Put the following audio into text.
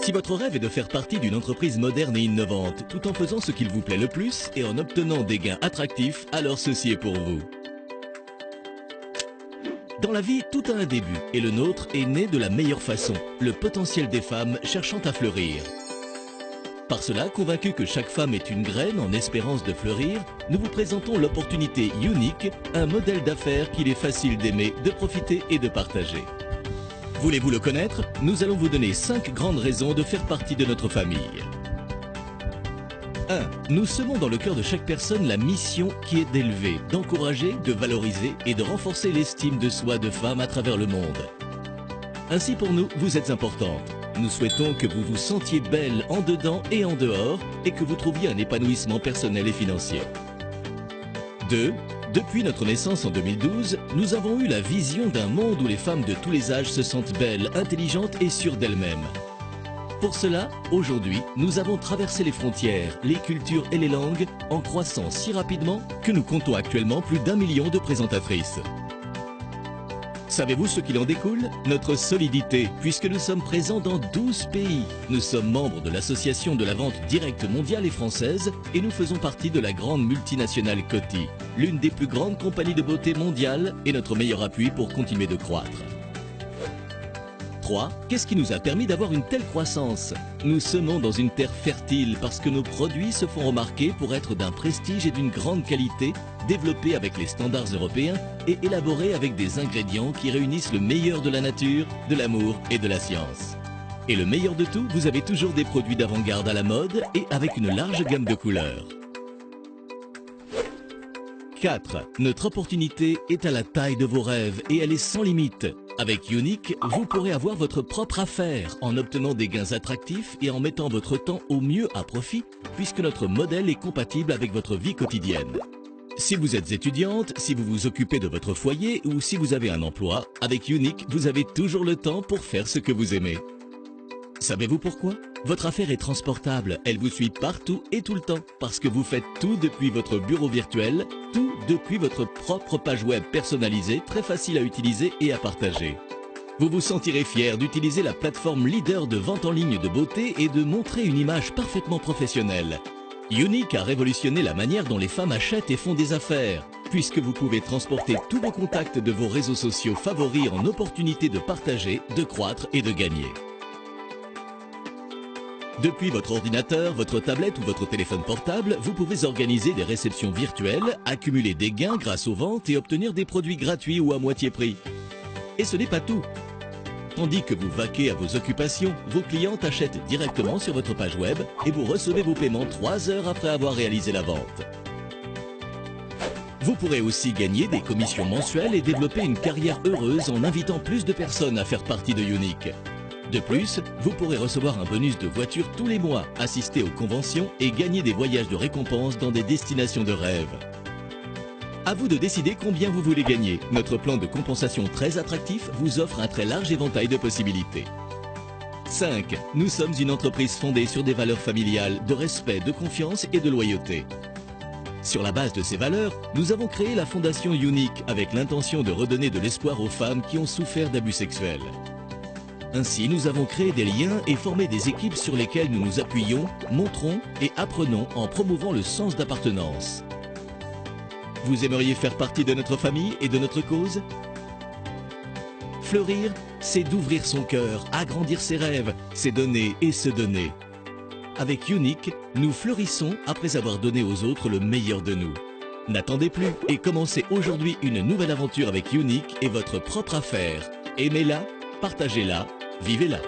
Si votre rêve est de faire partie d'une entreprise moderne et innovante, tout en faisant ce qu'il vous plaît le plus et en obtenant des gains attractifs, alors ceci est pour vous. Dans la vie, tout a un début et le nôtre est né de la meilleure façon, le potentiel des femmes cherchant à fleurir. Par cela, convaincus que chaque femme est une graine en espérance de fleurir, nous vous présentons l'opportunité unique, un modèle d'affaires qu'il est facile d'aimer, de profiter et de partager. Voulez-vous le connaître? Nous allons vous donner 5 grandes raisons de faire partie de notre famille. 1. Nous semons dans le cœur de chaque personne la mission qui est d'élever, d'encourager, de valoriser et de renforcer l'estime de soi de femme à travers le monde. Ainsi pour nous, vous êtes importante. Nous souhaitons que vous vous sentiez belle en dedans et en dehors et que vous trouviez un épanouissement personnel et financier. 2. Depuis notre naissance en 2012, nous avons eu la vision d'un monde où les femmes de tous les âges se sentent belles, intelligentes et sûres d'elles-mêmes. Pour cela, aujourd'hui, nous avons traversé les frontières, les cultures et les langues en croissant si rapidement que nous comptons actuellement plus d'1 million de présentatrices. Savez-vous ce qu'il en découle? Notre solidité, puisque nous sommes présents dans 12 pays. Nous sommes membres de l'association de la vente directe mondiale et française et nous faisons partie de la grande multinationale Coty, l'une des plus grandes compagnies de beauté mondiale et notre meilleur appui pour continuer de croître. 3. Qu'est-ce qui nous a permis d'avoir une telle croissance? Nous semons dans une terre fertile parce que nos produits se font remarquer pour être d'un prestige et d'une grande qualité, développés avec les standards européens et élaborés avec des ingrédients qui réunissent le meilleur de la nature, de l'amour et de la science. Et le meilleur de tout, vous avez toujours des produits d'avant-garde à la mode et avec une large gamme de couleurs. 4. Notre opportunité est à la taille de vos rêves et elle est sans limite. Avec Unique, vous pourrez avoir votre propre affaire en obtenant des gains attractifs et en mettant votre temps au mieux à profit puisque notre modèle est compatible avec votre vie quotidienne. Si vous êtes étudiante, si vous vous occupez de votre foyer ou si vous avez un emploi, avec Unique, vous avez toujours le temps pour faire ce que vous aimez. Savez-vous pourquoi? Votre affaire est transportable, elle vous suit partout et tout le temps, parce que vous faites tout depuis votre bureau virtuel, tout depuis votre propre page web personnalisée, très facile à utiliser et à partager. Vous vous sentirez fier d'utiliser la plateforme leader de vente en ligne de beauté et de montrer une image parfaitement professionnelle. Unique a révolutionné la manière dont les femmes achètent et font des affaires, puisque vous pouvez transporter tous vos contacts de vos réseaux sociaux favoris en opportunité de partager, de croître et de gagner. Depuis votre ordinateur, votre tablette ou votre téléphone portable, vous pouvez organiser des réceptions virtuelles, accumuler des gains grâce aux ventes et obtenir des produits gratuits ou à moitié prix. Et ce n'est pas tout. Tandis que vous vaquez à vos occupations, vos clientes achètent directement sur votre page web et vous recevez vos paiements 3 heures après avoir réalisé la vente. Vous pourrez aussi gagner des commissions mensuelles et développer une carrière heureuse en invitant plus de personnes à faire partie de Unique. De plus, vous pourrez recevoir un bonus de voiture tous les mois, assister aux conventions et gagner des voyages de récompense dans des destinations de rêve. À vous de décider combien vous voulez gagner. Notre plan de compensation très attractif vous offre un très large éventail de possibilités. 5. Nous sommes une entreprise fondée sur des valeurs familiales, de respect, de confiance et de loyauté. Sur la base de ces valeurs, nous avons créé la Fondation Unique avec l'intention de redonner de l'espoir aux femmes qui ont souffert d'abus sexuels. Ainsi, nous avons créé des liens et formé des équipes sur lesquelles nous nous appuyons, montrons et apprenons en promouvant le sens d'appartenance. Vous aimeriez faire partie de notre famille et de notre cause? Fleurir, c'est d'ouvrir son cœur, agrandir ses rêves, c'est donner et se donner. Avec Unique, nous fleurissons après avoir donné aux autres le meilleur de nous. N'attendez plus et commencez aujourd'hui une nouvelle aventure avec Unique et votre propre affaire. Aimez-la, partagez-la, vivez-la.